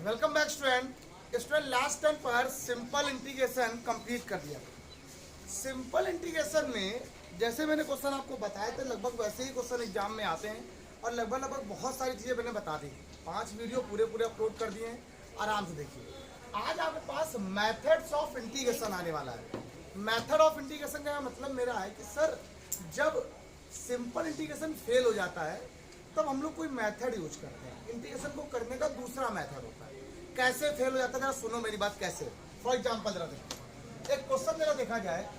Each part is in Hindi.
Welcome back student last time पर सिंपल इंटीग्रेशन कंप्लीट कर दिया। सिंपल इंटीग्रेशन में जैसे मैंने क्वेश्चन आपको बताए थे लगभग वैसे ही क्वेश्चन एग्जाम में आते हैं और लगभग बहुत सारी चीज़ें मैंने बता दी। 5 वीडियो पूरे अपलोड कर दिए हैं, आराम से देखिए। आज आपके पास मेथड्स ऑफ इंटीग्रेशन आने वाला है। मेथड ऑफ इंटीग्रेशन का मतलब मेरा है कि सर जब सिंपल इंटीग्रेशन फेल हो जाता है तब हम लोग कोई मेथड यूज करते हैं। इंटीग्रेशन को करने का दूसरा मेथड होता है। कैसे फेल हो जाता है जरा सुनो मेरी बात। कैसे? फॉर एग्जाम्पल जरा देखो, एक क्वेश्चन जरा देखा जाए।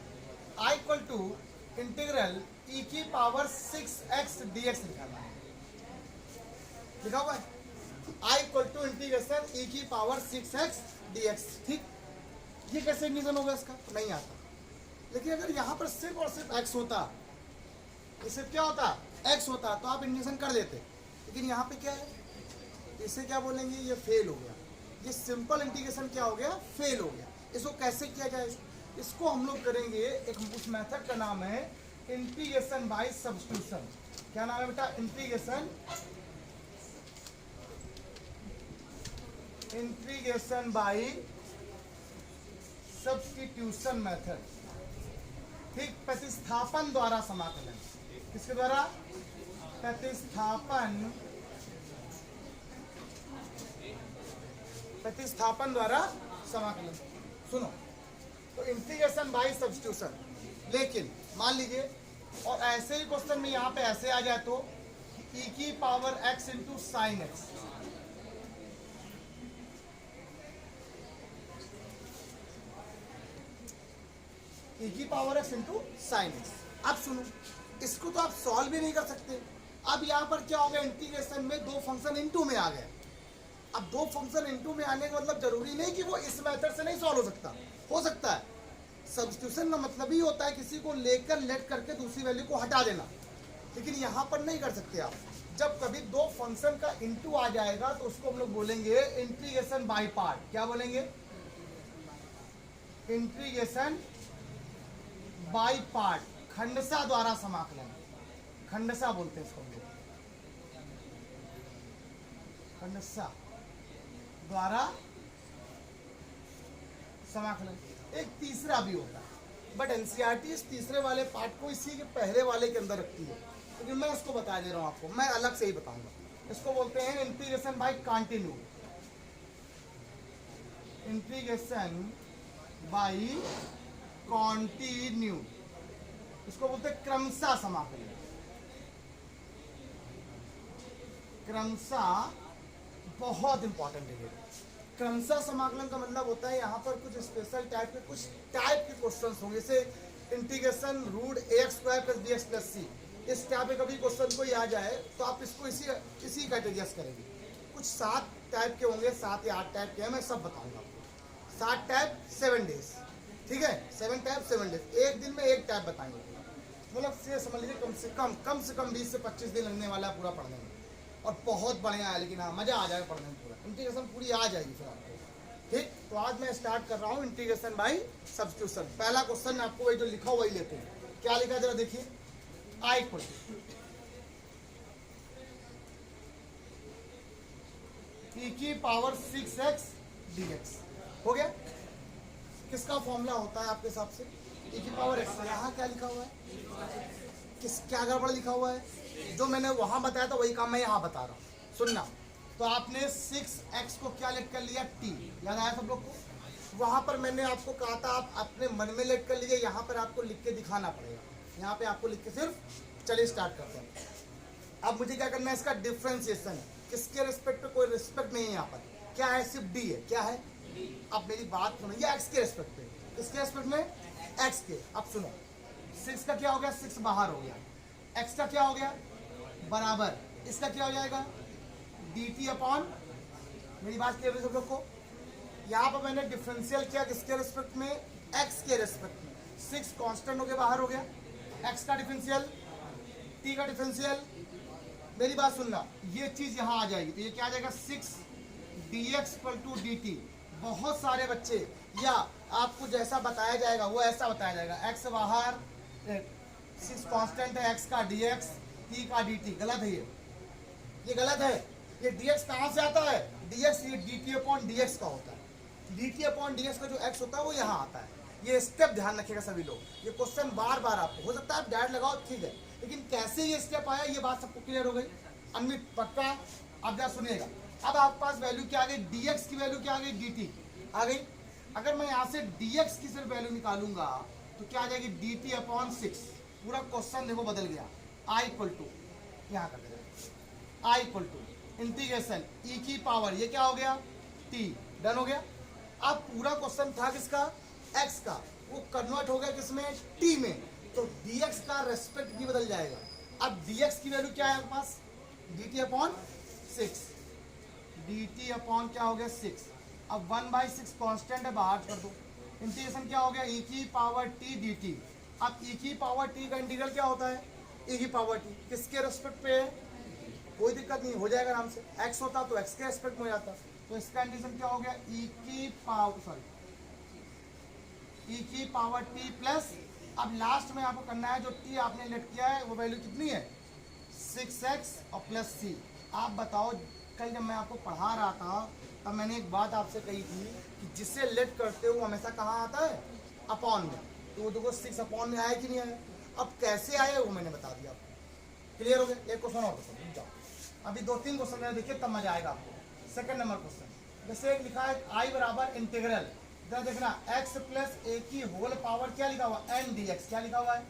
आई इक्वल टू इंटीग्रल ई की पावर 6x dx निकालना है। लिखा हुआ है आई इक्वल टू इंटीग्रेशन ई की पावर 6x dx। ठीक, ये कैसे इंटीग्रेशन होगा इसका? तो नहीं आता। लेकिन अगर यहाँ पर सिर्फ और सिर्फ x होता, इसे क्या होता x होता, तो आप इंटीग्रेशन कर देते। लेकिन यहाँ पे क्या है, इसे क्या बोलेंगे? ये फेल हो गया। ये सिंपल इंटीग्रेशन क्या हो गया? फेल हो गया। इसको कैसे किया जाए? इसको हम लोग करेंगे एक, उस मेथड का नाम है इंटीग्रेशन बाय सब्स्टिट्यूशन। क्या नाम है बेटा? Integration by substitution method. ठीक, प्रतिस्थापन द्वारा समाकलन। किसके द्वारा? प्रतिस्थापन द्वारा समाकलन। सुनो, तो इंटीग्रेशन बाय सब्स्टिट्यूशन। लेकिन मान लीजिए और ऐसे ही क्वेश्चन में यहाँ पे ऐसे आ जाए तो e की power x into sine x. e की power x into sine x. अब सुनो, इसको तो आप सॉल्व भी नहीं कर सकते। अब यहाँ पर क्या हो गया? इंटीग्रेशन में दो फंक्शन इनटू में आ गए। अब दो फंक्शन इनटू में आने का मतलब जरूरी नहीं कि वो इस मेथड से नहीं सॉल्व हो सकता है। सब्स्टिट्यूशन का मतलब ही होता है किसी को लेकर लेट करके दूसरी वैल्यू को हटा देना। लेकिन यहाँ पर नहीं कर सकते आप। जब कभी दो फंक्शन का इनटू आ जाएगा तो उसको हम लोग बोलेंगे इंटीग्रेशन बाय पार्ट। क्या बोलेंगे? इंटीग्रेशन बाय पार्ट, खंडसा द्वारा समाकलन। खंडसा बोलते हैं इसको हम लोग, खंडसा द्वारा समाकलन। एक तीसरा भी होता है, बट एनसीईआरटी इस तीसरे वाले पार्ट को इसी के पहले वाले के अंदर रखती है, लेकिन मैं इसको बता दे रहा हूं आपको, मैं अलग से ही बताऊंगा। इसको बोलते हैं integration by continue. Integration by continue, इसको बोलते हैं क्रमशः समाकलन। क्रमशः बहुत इंपॉर्टेंट है। क्रमशः समाकलन का मतलब होता है यहाँ पर कुछ स्पेशल टाइप के क्वेश्चंस होंगे। जैसे integration root ax square plus bx plus c। इस टाइप के कभी क्वेश्चन कोई आ जाए तो आप इसको इसी कैटेगरी से करेंगे। कुछ 7 टाइप के होंगे, 7 या 8 टाइप के हैं, मैं सब बताऊंगा आपको। 7 टाइप 7 डेज, ठीक है? 7 टाइप 7 डेज, एक दिन में एक टाइप बताएंगे। मतलब से समझ लीजिए कम से कम 20 से 25 दिन लगने वाला है पूरा पढ़ने में। और बहुत बढ़िया है, लेकिन हाँ मजा आ जाएगा पढ़ने में। पूरा इंटीग्रेशन पूरी आ जाएगी फिर आपको। ठीक, तो आज मैं स्टार्ट कर रहा हूँ इंटीग्रेशन बाय सब्स्टिट्यूशन। पहला क्वेश्चन आपको वही जो लिखा हुआ ही लेते हैं। क्या लिखा है जरा देखिए। आई इक्वल ई की पावर 6x dx हो गया। किसका फॉर्मूला होता है आपके हिसाब से? ई की पावर x। यहाँ क्या लिखा हुआ है? क्या गड़बड़ लिखा हुआ है? जो मैंने वहां बताया था वही काम मैं यहाँ बता रहा हूँ। सुनना, तो आपने 6x को क्या लेट कर लिया? t। याद आया सब लोग को? वहां पर मैंने आपको कहा था आप अपने मन में लेट कर लीजिए, यहाँ पर आपको लिख के दिखाना पड़ेगा। यहाँ पे आपको लिख के सिर्फ चलिए स्टार्ट करते हैं। अब मुझे क्या करना है? इसका डिफ्रेंसिएशन। किसके रिस्पेक्ट पे? कोई रिस्पेक्ट नहीं है यहाँ पर। क्या है? सिर्फ d है। क्या है? अब मेरी बात सुनो, ये x के रिस्पेक्ट पे। किसके रिस्पेक्ट में? x के। अब सुनो, 6 का क्या हो गया? 6 बाहर हो गया। x का क्या हो गया? बराबर, इसका क्या हो जाएगा? dt अपॉन, मेरी बात क्लियर है सब लोग को? यहाँ पर मैंने डिफरेंशियल किया किसके रिस्पेक्ट में? x के रिस्पेक्ट में। 6 कांस्टेंट हो गया, बाहर हो गया। x का डिफरेंशियल, t का डिफरेंशियल। मेरी बात सुनना, ये चीज यहाँ आ जाएगी तो ये क्या आ जाएगा? 6 dx इक्वल टू dt। बहुत सारे बच्चे या आपको जैसा बताया जाएगा वो ऐसा बताया जाएगा। x बाहर, 6 कांस्टेंट है, x का dx, t का dt। गलत है ये गलत है। ये dx कहाँ से आता है? dx ये dt अपॉन dx का होता है। dt अपॉन dx का जो x होता है वो यहाँ आता है। ये स्टेप ध्यान रखिएगा सभी लोग, ये क्वेश्चन बार बार आपको हो सकता है आप डायरेक्ट लगाओ ठीक है, लेकिन कैसे ये स्टेप आया ये बात सबको क्लियर हो गई। अनमित पक्का? अब जरा सुनिएगा, अब आपके पास वैल्यू क्या आ गई, dx की वैल्यू क्या आ गई, dt आ गई। अगर मैं यहाँ से dx की सिर्फ वैल्यू निकालूंगा तो क्या आ जाएगी, dt अपॉन 6। पूरा क्वेश्चन देखो बदल गया। i इक्वल टू यहाँ कर देगा, i equal to integration e की पावर ये क्या हो गया, t। डन हो गया। अब पूरा क्वेश्चन था किसका, x का, वो कन्वर्ट हो गया किसमें, t में, तो dx का रेस्पेक्ट भी बदल जाएगा। अब dx की वैल्यू क्या है आपके पास, dt अपॉन 6, dt अपॉन क्या हो गया 6। अब 1/6 कांस्टेंट है, बाहर कर दो। इंटीग्रेशन क्या हो गया, e की पावर t dt। अब e की पावर t का इंटीग्रल क्या होता है, e की पावर t किसके रेस्पेक्ट पे है, कोई दिक्कत नहीं, हो जाएगा आराम से। x होता तो x के रेस्पेक्ट में हो जाता, तो इसका इंटीग्रेशन क्या हो गया, e की पावर t प्लस, अब लास्ट में आपको करना है जो t आपने लेट किया है वो वैल्यू कितनी है, 6x और प्लस c। आप बताओ, कल जब मैं आपको पढ़ा रहा था तब मैंने एक बात आपसे कही थी कि जिससे लेट करते हो हमेशा कहाँ आता है, अपॉन में। तो वो देखो 6 अपॉन में आया कि नहीं आया, अब कैसे आया वो मैंने बता दिया आपको। क्लियर हो गया। एक क्वेश्चन और समझ जाओ, अभी 2-3 क्वेश्चन है, देखिए तब मजा आएगा आपको। सेकंड नंबर क्वेश्चन, जैसे एक लिखा है i बराबर इंटीग्रल, इधर देखना x प्लस a की होल पावर क्या लिखा हुआ, n dx। क्या लिखा हुआ है,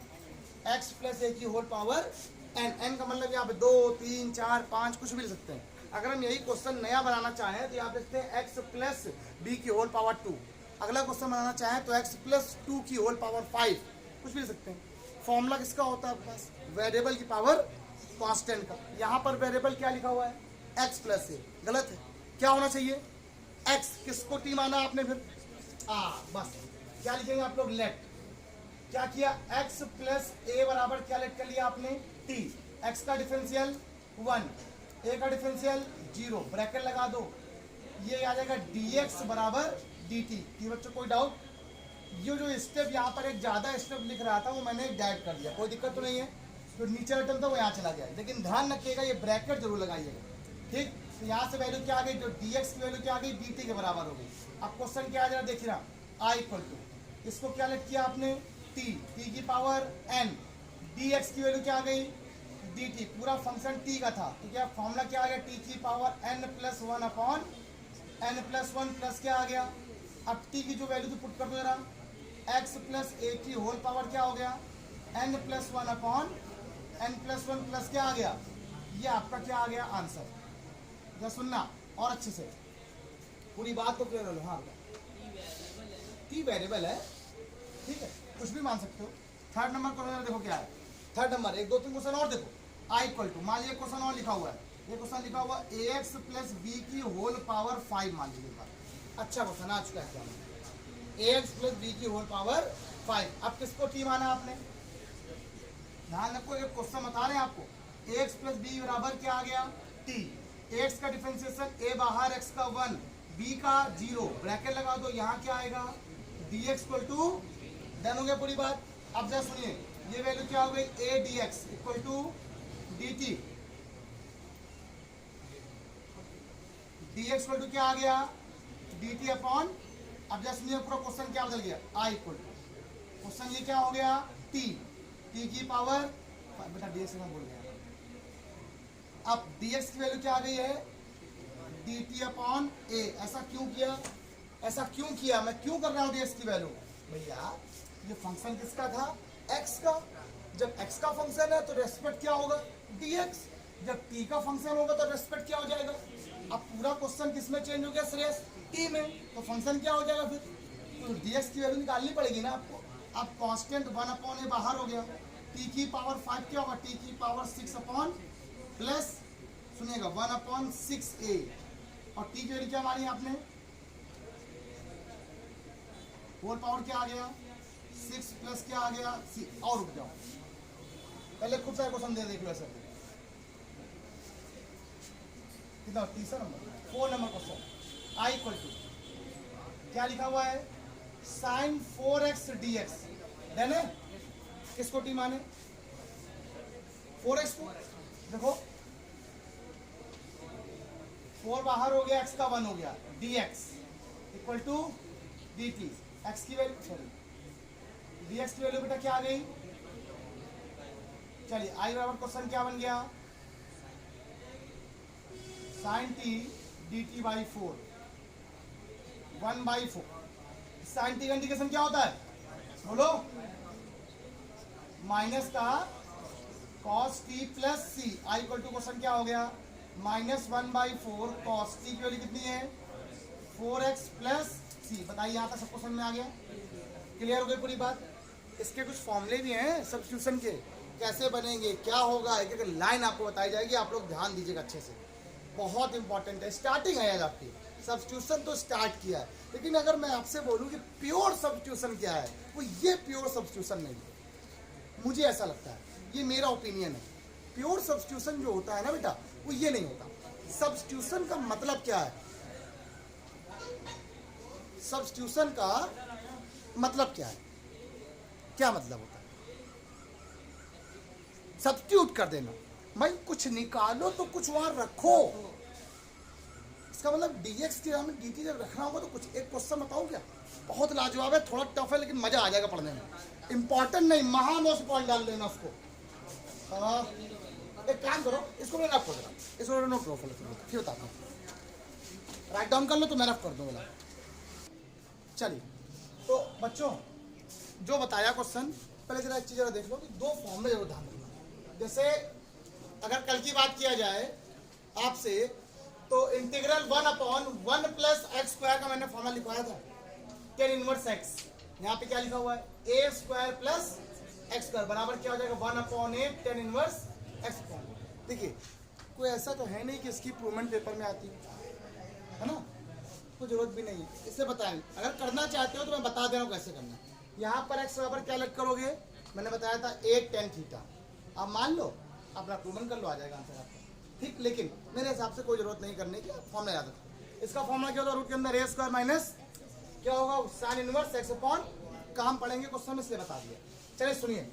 x प्लस a की होल पावर n। n का मतलब यहाँ पे 2, 3, 4, 5 कुछ भी लिख सकते हैं। अगर हम यही क्वेश्चन नया बनाना चाहें तो यहाँ पे लिखते हैं x प्लस b की होल पावर 2। अगला क्वेश्चन बनाना चाहें तो x प्लस 2 की होल पावर 5 कुछ भी लिख सकते हैं। फॉर्मूला किसका होता है आपके पास, वेरिएबल की पावर कांस्टेंट का। यहाँ पर वेरिएबल क्या लिखा हुआ है, x प्लस a, गलत है। क्या होना चाहिए, x किसको t माना आपने, फिर बस क्या लिखेंगे आप लोग, लेट। क्या किया, x प्लस a बराबर क्या लेट कर लिया आपने, t। x का डिफरेंशियल 1, a का डिफरेंशियल 0, ब्रैकेट लगा दो, ये आ जाएगा dx बराबर dt। ये बच्चों कोई डाउट, ये जो स्टेप यहाँ पर एक ज़्यादा स्टेप लिख रहा था वो मैंने डायरेक्ट कर दिया, कोई दिक्कत तो नहीं है। तो नीचे रिटर्न था वो यहाँ चला गया, लेकिन ध्यान रखिएगा ये ब्रैकेट जरूर लगाइएगा, ठीक। तो यहाँ से वैल्यू क्या आ गई, जो dx की वैल्यू क्या आ गई, dt के बराबर हो गई। अब क्वेश्चन क्या आ जाएगा, देखिए ना, i इक्वल टू, इसको क्या लेट किया आपने, t की पावर n, dx की वैल्यू क्या आ गई, dt। पूरा फंक्शन t का था, तो क्या फॉर्मूला क्या आ गया, t की power n plus 1 upon n plus 1 plus क्या आ गया, अब t की जो वैल्यू तो पुट कर दो जरा, x प्लस a की होल पावर क्या हो गया, n plus 1 upon n plus 1 plus क्या आ गया, ये आपका क्या आ गया आंसर। जरा सुनना और अच्छे से, पूरी बात तो क्लियर हो। हाँ t वेरिएबल है, ठीक है, कुछ भी मान सकते हो। थर्ड नंबर क्वेश्चन देखो क्या है, थर्ड नंबर 1-2-3 क्वेश्चन और देखो। i इक्वल टू, मान लीजिए क्वेश्चन और लिखा हुआ है, ये क्वेश्चन लिखा हुआ ax प्लस b की होल पावर 5 मान लीजिए। अच्छा क्वेश्चन आ चुका है, ax प्लस b की होल पावर 5। अब किसको t माना आपने, ध्यान रखो, एक क्वेश्चन बता रहे हैं आपको, ax प्लस b बराबर क्या आ गया, t। x का डिफरेंशिएशन a बाहर, x का 1, b का 0, ब्रैकेट लगा दो, यहाँ क्या आएगा, dx इक्वल टू, डन हो गया पूरी बात। अब जरा सुनिए, ये वैल्यू क्या हो गई, a dx equal to dt, dx equal to क्या आ गया, dt अपॉन, अब जरा सुनिए पूरा क्वेश्चन क्या बदल गया, i इक्वल टू, क्वेश्चन ये क्या हो गया, t की पावर, बेटा dx में बोल गया। अब dx की वैल्यू क्या आ गई है, dt अपॉन a। ऐसा क्यों किया, ऐसा क्यों किया, मैं क्यों कर रहा हूँ dx की वैल्यू, भैया ये फंक्शन किसका था, x का। जब x का फंक्शन है तो रेस्पेक्ट क्या होगा, dx। जब t का फंक्शन होगा तो रेस्पेक्ट क्या हो जाएगा। अब पूरा क्वेश्चन किस में चेंज हो गया श्रेयस, t में, तो फंक्शन क्या हो जाएगा फिर, तो dx की वैल्यू निकालनी पड़ेगी ना आपको। अब कांस्टेंट 1 अपॉन a बाहर हो गया, t की पावर 5 क्या होगा, t की पावर 6 अपॉन प्लस, सुनिएगा 1 अपॉन 6a, और t की वैल्यू क्या मानी आपने, होल पावर क्या आ गया 6 प्लस क्या आ गया c। और रुक जाओ, पहले खुद सा क्वेश्चन दे देख लो ऐसा। कितना, तीसरा number, 4 number question, i equal to क्या लिखा हुआ है, साइन 4x dx, देन है किसको t माने, 4x को। देखो 4 बाहर हो गया, x का 1 हो गया, dx equal to dt। x की वैल्यू, सॉरी dx की वैल्यू बेटा क्या आ गई? चलिए i बराबर क्वेश्चन क्या बन गया? sin t dt by 4, 1/4। sin t का इंटीग्रेशन क्या होता है बोलो? माइनस का cos t plus c, i equal to question क्या हो गया? -1/4 cos t की वैल्यू कितनी है? 4x plus c। बताइए यहाँ तक सबको समझ में आ गया? क्लियर हो गई पूरी बात? इसके कुछ फॉर्मूले भी हैं सब्स्टिट्यूशन के, कैसे बनेंगे, क्या होगा, एक एक लाइन आपको बताई जाएगी। आप लोग ध्यान दीजिएगा अच्छे से, बहुत इंपॉर्टेंट है। स्टार्टिंग है आज आपकी, सब्स्टिट्यूशन तो स्टार्ट किया है, लेकिन अगर मैं आपसे बोलूं कि प्योर सब्स्टिट्यूशन क्या है, वो ये प्योर सब्स्टिट्यूशन नहीं है। मुझे ऐसा लगता है, ये मेरा ओपिनियन है। प्योर सब्स्टिट्यूशन जो होता है ना बेटा, वो ये नहीं होता। सब्स्टिट्यूशन का मतलब क्या है? सब्स्टिट्यूशन का मतलब क्या है? क्या मतलब होता है? सब्स्टिट्यूट कर देना। भाई कुछ निकालो तो कुछ वहां रखो। इसका मतलब dx की जगह में dt जब रखना होगा तो कुछ एक क्वेश्चन बताऊं क्या? बहुत लाजवाब है, थोड़ा टफ है, लेकिन मजा आ जाएगा पढ़ने में। इंपॉर्टेंट नहीं, महामोस्ट पॉइंट डाल देना उसको। एक काम करो, इसको मैं रफ कर दूंगा, इसको नोट करो, फिर बताता हूँ। राइट डाउन कर लो तो मैं रफ कर दूंगा। चलिए तो बच्चों, जो बताया क्वेश्चन, पहले जरा एक चीज जरा देख लो कि दो फॉर्म में जरूर ध्यान रखना। जैसे अगर कल की बात किया जाए आपसे, तो इंटीग्रल 1/1 प्लस एक्स स्क्वायर का मैंने फॉर्मूला लिखवाया था, tan इनवर्स x। यहाँ पे क्या लिखा हुआ है? a square plus x square बराबर क्या हो जाएगा? 1/8 tan इनवर्स एक्स स्क्वायर। देखिए कोई ऐसा तो है नहीं कि इसकी प्रूवमेंट पेपर में आती है ना, कोई जरूरत भी नहीं है। इससे बताएं, अगर करना चाहते हो तो मैं बता दे रहा हूँ कैसे करना है। यहाँ पर x बराबर क्या लग करोगे? मैंने बताया था 8 tan थीटा। आप मान लो, अपना प्रूवन कर लो, आ जाएगा आंसर आपका, ठीक। लेकिन मेरे हिसाब से कोई जरूरत नहीं करने की, फॉर्मूला याद रखो। इसका फॉर्मूला क्या होगा? रूट के अंदर a स्क्वायर माइनस क्या होगा? साइन इनवर्स x अपॉन, काम पढ़ेंगे क्वेश्चन में, इसलिए बता दिया। चलिए सुनिए,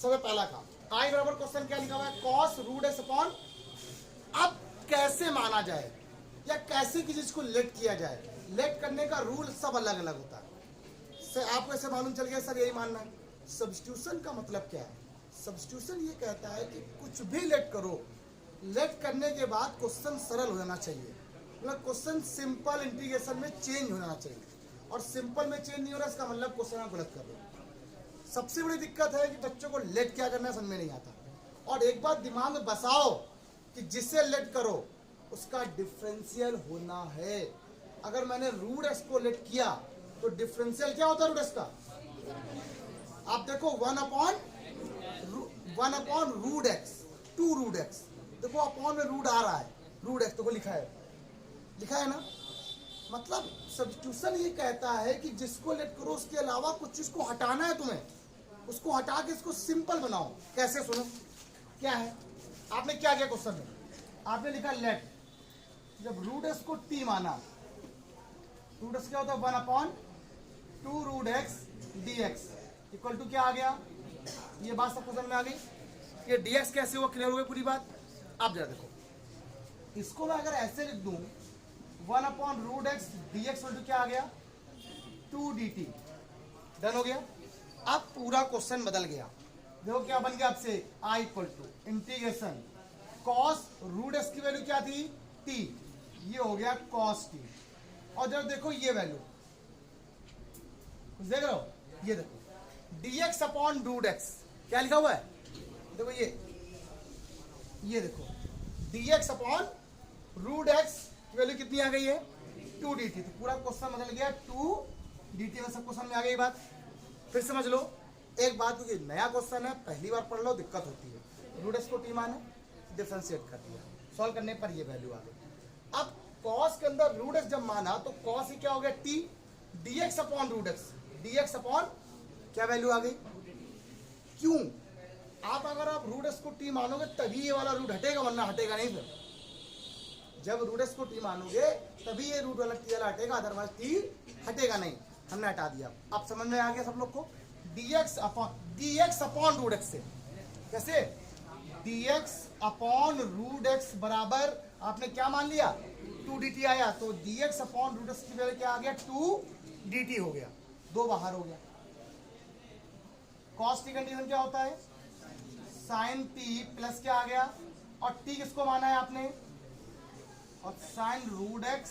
सबसे पहला काम, i बराबर क्वेश्चन क्या लिखा हुआ है? cos root x upon. अब कैसे माना जाए या कैसे किसी चीज को लेट किया जाए, लेट करने का रूल सब अलग अलग होता है। आपको ऐसे मालूम चल गया सर यही मानना है। सब्स्टिट्यूशन का मतलब क्या है? सब्स्टिट्यूशन ये कहता है कि कुछ भी लेट करो, लेट करने के बाद क्वेश्चन सरल हो जाना चाहिए, मतलब क्वेश्चन सिंपल इंटीग्रेशन में चेंज हो जाना चाहिए। और सिंपल में चेंज नहीं हो रहा, इसका मतलब क्वेश्चन आप गलत कर रहे हो। सबसे बड़ी दिक्कत है कि बच्चों को लेट क्या करना है समझ में नहीं आता। और एक बात दिमाग में बसाओ कि जिससे लेट करो उसका डिफरेंशियल होना है। अगर मैंने रूट एक्स को लेट किया तो डिफरेंशियल क्या होता है रूट एक्स का? आप देखो 1/1 रूट एक्स, 2 रूट एक्स। देखो अपॉन में रूट आ रहा है, रूट एक्स देखो लिखा है ना। मतलब सब्स्टिट्यूशन ये कहता है कि जिसको लेट करो उसके अलावा कुछ चीज को हटाना है तुम्हें, उसको हटा के इसको सिंपल बनाओ। कैसे? सुनो क्या है। आपने क्या किया क्वेश्चन में? आपने लिखा लेट, जब रूट एक्स को टी माना, रूट एक्स क्या होता है? 1/2 root x dx equal to क्या आ गया? ये बात सबको समझ में आ गई? ये dx कैसे हुआ? क्लियर हो गई पूरी बात? आप जरा देखो, इसको मैं अगर ऐसे लिख दूं 1/रूट एक्स dx इक्वल टू क्या आ गया? 2 dt। डन हो गया। अब पूरा क्वेश्चन बदल गया। देखो क्या बन गया आपसे? i equal to integration cos root x की वैल्यू क्या थी? t, ये हो गया cos t। और जब देखो ये वैल्यू देख रहे हो, ये देखो dx अपॉन रूट एक्स क्या लिखा हुआ है? देखो ये देखो dx अपॉन रूट एक्स की वैल्यू कितनी आ गई है? 2 dt। तो पूरा क्वेश्चन बदल गया 2 dt में। सबको समझ में आ गई बात? फिर समझ लो एक बात, क्योंकि नया क्वेश्चन है, पहली बार पढ़ लो, दिक्कत होती है। रूट एक्स को टी माने, डिफरेंशिएट कर दिया, सॉल्व करने पर ये वैल्यू आ गई। अब cos के अंदर रूट एक्स जब माना तो cos ही क्या हो गया? t, dx upon root x, dx upon क्या वैल्यू आ गई? क्यों? आप अगर आप रूट एक्स को t मानोगे तभी ये वाला रूट हटेगा, वरना हटेगा नहीं। फिर जब रूट एक्स को t मानोगे तभी ये रूट वाला t वाला हटेगा, अदरवाइज t हटेगा नहीं। हमने हटा दिया। अब समझ में आ गया सब लोग को? dx अपॉन रूट एक्स से कैसे? dx अपॉन रूट एक्स बराबर आपने क्या मान लिया? टू डी टी आया तो d x upon root x की वैल्यू क्या आ गया, टू डी टी हो गया, दो बाहर हो गया। कॉस टी कंडीशन क्या होता है, साइन टी प्लस क्या आ गया, और टी किसको माना है आपने, और साइन रूट एक्स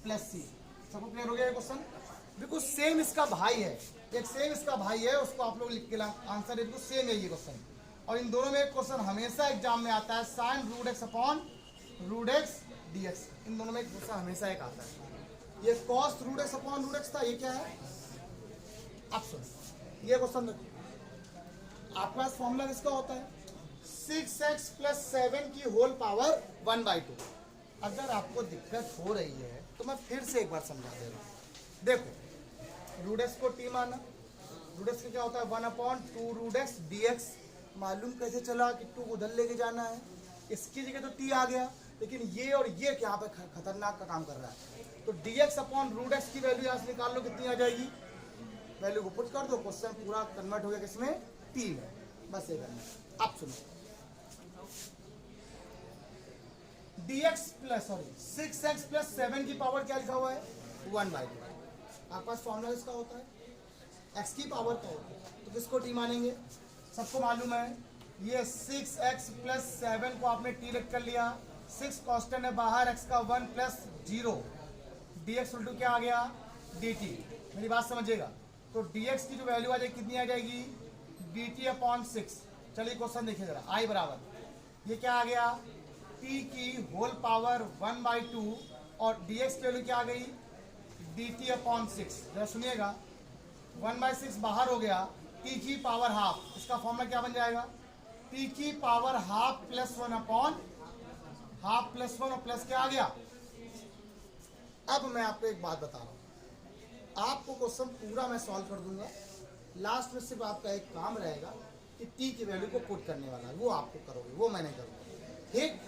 प्लस सी। सबको क्लियर हो गया ये क्वेश्चन। बिल्कुल सेम इसका भाई है, एक सेम इसका भाई है, उसको आप लोग लिख के आंसर बिल्कुल सेम है ये क्वेश्चन। और इन दोनों में एक क्वेश्चन हमेशा एग्जाम में आता है, sine root x upon root x d x. इन दोनों में एक क्वेश्चन हमेशा एक आता है। ये cos root x upon root x था, ये क्या है, आप सुनो ये क्वेश्चन देखो। आपके पास फॉर्मूला किसका होता है, 6x + 7 की होल पावर 1/2। अगर आपको दिक्कत हो रही है तो मैं फिर से एक बार समझा दे रहा हूँ। देखो रूट एक्स को टी माना, रूट एक्स का क्या होता है 1/2 रूट एक्स डी एक्स। मालूम कैसे चला कि टू उधर लेके जाना है, इसकी जगह तो टी आ गया, लेकिन ये और ये क्या पे खतरनाक का काम कर रहा है। तो d x upon root x की वैल्यू यहाँ से निकाल लो, कितनी आ जाएगी, वैल्यू को पुट कर दो, क्वेश्चन पूरा कन्वर्ट हो गया किसमें, टी में। बस ये करना। अब सुनो dx प्लस 6x + 7 की पावर क्या लिखा हुआ है 1/2। आपके पास फॉर्मूला इसका होता है x की पावर का होता है, तो किसको t मानेंगे, सबको मालूम है ये 6x + 7 को आपने t रख कर लिया, 6 कांस्टेंट है बाहर, x का 1 + 0, dx उल्टू क्या आ गया dt। मेरी बात समझिएगा, तो dx की जो वैल्यू आ जाएगी कितनी आ जाएगी dt/6। चलिए क्वेश्चन देखिए जरा, i बराबर ये क्या आ गया t की होल पावर 1/2 और dx की वैल्यू क्या आ गई dt/6। जरा सुनिएगा 1/6 बाहर हो गया, t की पावर हाफ, इसका फॉर्मूला क्या बन जाएगा t की पावर हाफ + 1/हाफ + 1 और प्लस क्या आ गया। अब मैं आपको एक बात बता रहा हूँ, आपको क्वेश्चन पूरा मैं सॉल्व कर दूंगा, लास्ट में सिर्फ आपका एक काम रहेगा कि टी की वैल्यू को पुट करने वाला है, वो आपको करोगे, वो मैं नहीं करूँगा, ठीक।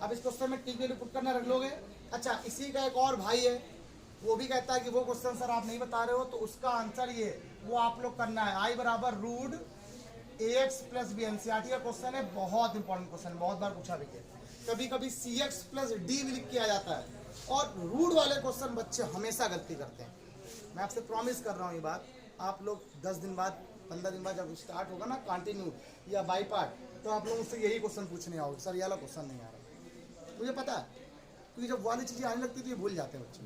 अब इस क्वेश्चन में टी की वैल्यू पुट करना रख लोगे। अच्छा, इसी का एक और भाई है, वो भी कहता है कि वो क्वेश्चन सर आप नहीं बता रहे हो, तो उसका आंसर ये वो आप लोग करना है, आई बराबर रूट ax + b। एनसीईआरटी का क्वेश्चन है, बहुत इंपॉर्टेंट क्वेश्चन, बहुत बार पूछा भी गया। कभी कभी cx + d भी लिख के आ जाता है, और रूट वाले क्वेश्चन बच्चे हमेशा गलती करते हैं। मैं आपसे प्रॉमिस कर रहा हूँ ये बात, आप लोग 10 दिन बाद 15 दिन बाद जब स्टार्ट होगा ना कंटिन्यू या बाई पार्ट, तो आप लोग उससे यही क्वेश्चन पूछने आओगे, सर ये वाला क्वेश्चन नहीं आ रहा, मुझे पता है, क्योंकि जब वाली चीज़ें आने लगती तो ये भूल जाते हैं बच्चे,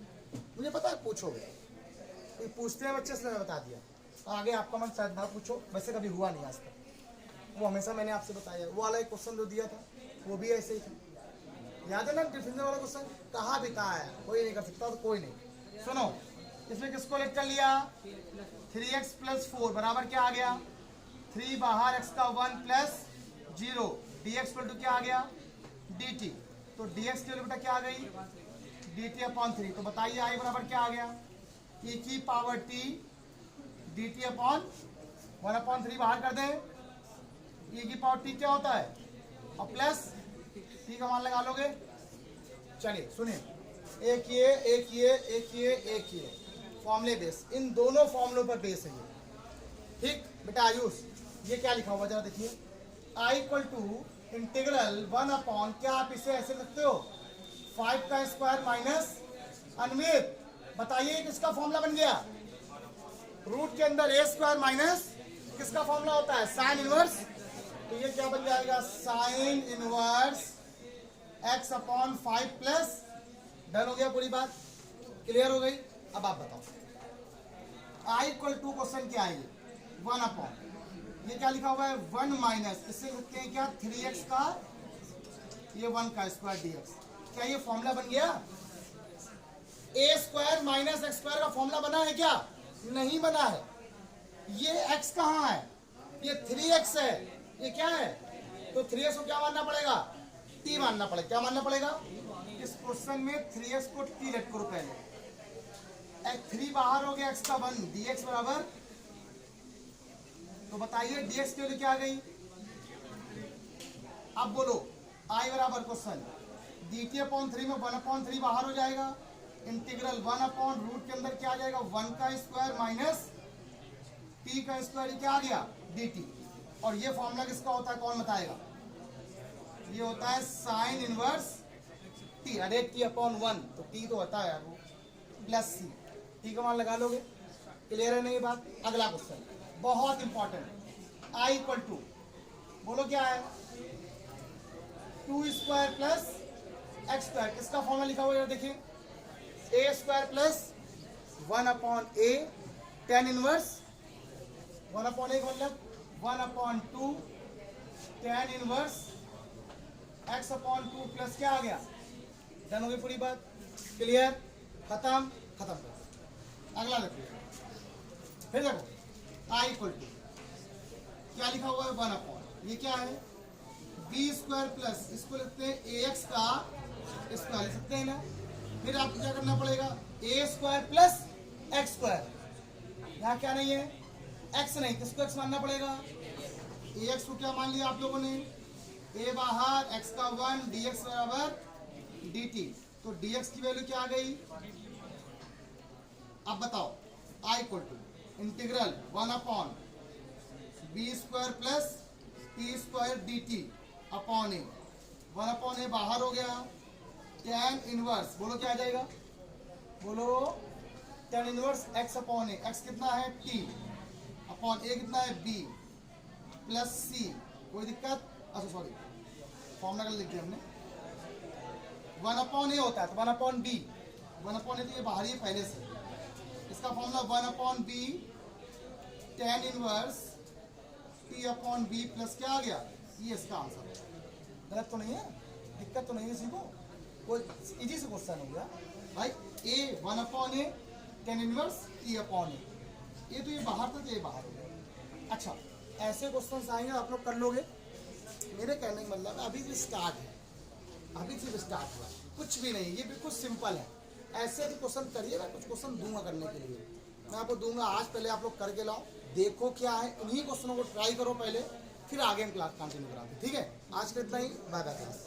मुझे पता है पूछोगे, तो पूछते हैं बच्चे, इसलिए मैं बता दिया। आगे आपका मन शायद ना पूछो, वैसे कभी हुआ नहीं आज तक, वो हमेशा मैंने आपसे बताया। वो वाला एक क्वेश्चन जो दिया था वो भी ऐसे ही था, याद है ना डिफरेंशियल वाला क्वेश्चन, कहाँ भी कहाँ है, कोई नहीं कर सकता, तो कोई नहीं। सुनो, इसमें किसको लेट कर लिया 3x + 4 बराबर क्या आ गया 3 बाहर, x का 1 + 0, dx = क्या आ गया dt। तो dx की वैल्यू बेटा क्या आ गई dt/3। तो बताइए i बराबर क्या आ गया e की पावर t dt/1/3 बाहर कर दें, e की पावर t क्या होता है, और प्लस t का मान लगा लोगे। चलिए सुनिए, एक ये एक ये एक ये एक ये फॉर्मूले बेस, इन दोनों फॉर्मूलों पर बेस है ये, ठीक बेटा। आयुष ये क्या लिखा हुआ जरा देखिए, i = इंटीग्रल 1 क्या आप इसे ऐसे लिखते हो 5 का स्क्वायर माइनस अनमित। बताइए किसका फॉर्मूला बन गया, रूट के अंदर a² माइनस किसका फॉर्मूला होता है साइन इनवर्स। तो ये क्या बन जाएगा sine inverse x/5 plus, done हो गया, पूरी बात क्लियर हो गई। अब आप बताओ i = क्वेश्चन क्या है 1/, ये क्या लिखा हुआ है 1 माइनस, इससे लिखते हैं क्या 3x का ये 1 का स्क्वायर dx। क्या ये फॉर्मूला बन गया, a² माइनस x² का फॉर्मूला बना है क्या, नहीं बना है। ये x कहाँ है, ये 3x है, ये क्या है, तो 3x को क्या मानना पड़ेगा t मानना पड़ेगा। क्या मानना पड़ेगा, इस क्वेश्चन में 3x को t लेट करो पहले, 3 बाहर हो गया, x का 1, dx बराबर, तो बताइए dx की वैल्यू क्या आ गई। अब बोलो i बराबर क्वेश्चन dt/3 में 1/3 बाहर हो जाएगा, इंटीग्रल 1/रूट के अंदर क्या आ जाएगा 1 का स्क्वायर माइनस t का स्क्वायर, क्या आ गया dt। और ये फॉर्मूला किसका होता है कौन बताएगा, ये होता है sine inverse t added t upon 1, तो टी तो होता है यार वो, प्लस सी, टी का मान लगा लोगे। क्लियर है नहीं बात? अगला क्वेश्चन बहुत इंपॉर्टेंट, आई इक्वल टू, बोलो क्या है, 2 स्क्वायर प्लस एक्स स्क्वायर, किसका फॉर्मूला लिखा हुआ है देखिए, ए स्क्वायर प्लस 1 अपॉन ए टेन इनवर्स, 1 अपॉन ए मतलब 1 upon 2 tan inverse x upon 2 plus क्या आ गया, डन हो गई पूरी बात। क्लियर? खत्म? खत्म कर। अगला देखिए, फिर देखो आई इक्वल टू क्या लिखा हुआ है, 1 अपॉन, ये क्या है, बी स्क्वायर प्लस, इसको लिखते हैं ए एक्स का स्क्वायर, लिख सकते हैं ना। फिर आपको क्या करना पड़ेगा, ए स्क्वायर प्लस एक्स स्क्वायर, यहाँ क्या नहीं है, एक्स नहीं, किसको एक्स मानना पड़ेगा, ए एक्स को क्या मान लिया आप लोगों ने, ए बाहर, एक्स का 1, डी एक्स बराबर डी टी, तो डी एक्स की वैल्यू क्या आ गई, अब बताओ, I equal to integral 1 upon b square plus t square d t upon a, 1 upon a बाहर हो गया, टेन इनवर्स, बोलो क्या आ जाएगा, बोलो टेन इनवर्स एक्स अपॉन ए, एक्स कितना है टी अपॉन ए कितना है बी प्लस सी, कोई दिक्कत, अच्छा सॉरी फॉर्मूला लिख दिया हमने, 1 अपॉन ए होता है तो 1 अपॉन बी, 1 अपॉन ए तो ये बाहर ही पहले से, इसका formula 1 upon b tan inverse t upon b plus क्या आ गया, ये इसका आंसर। गलत तो नहीं है, दिक्कत तो नहीं है, सीखो, कोई इजी से क्वेश्चन हो गया भाई, ए 1 अपॉन ए टेन इनवर्स टी अपॉन ए, ये तो ये बाहर था तो ये बाहर हो गया। अच्छा ऐसे क्वेश्चन आएंगे आप लोग कर लोगे, मेरे कहने का मतलब अभी भी स्टार्ट है, अभी सिर्फ स्टार्ट हुआ, कुछ भी नहीं, ये बिल्कुल सिंपल है। ऐसे भी क्वेश्चन करिए, मैं कुछ क्वेश्चन दूंगा करने के लिए, मैं आपको दूंगा, आज पहले आप लोग करके लाओ, देखो क्या है, इन्हीं क्वेश्चनों को ट्राई करो पहले, फिर आगे हम क्लास कंटिन्यू कराते, ठीक है। आज के इतना ही, बाय बाय क्लास।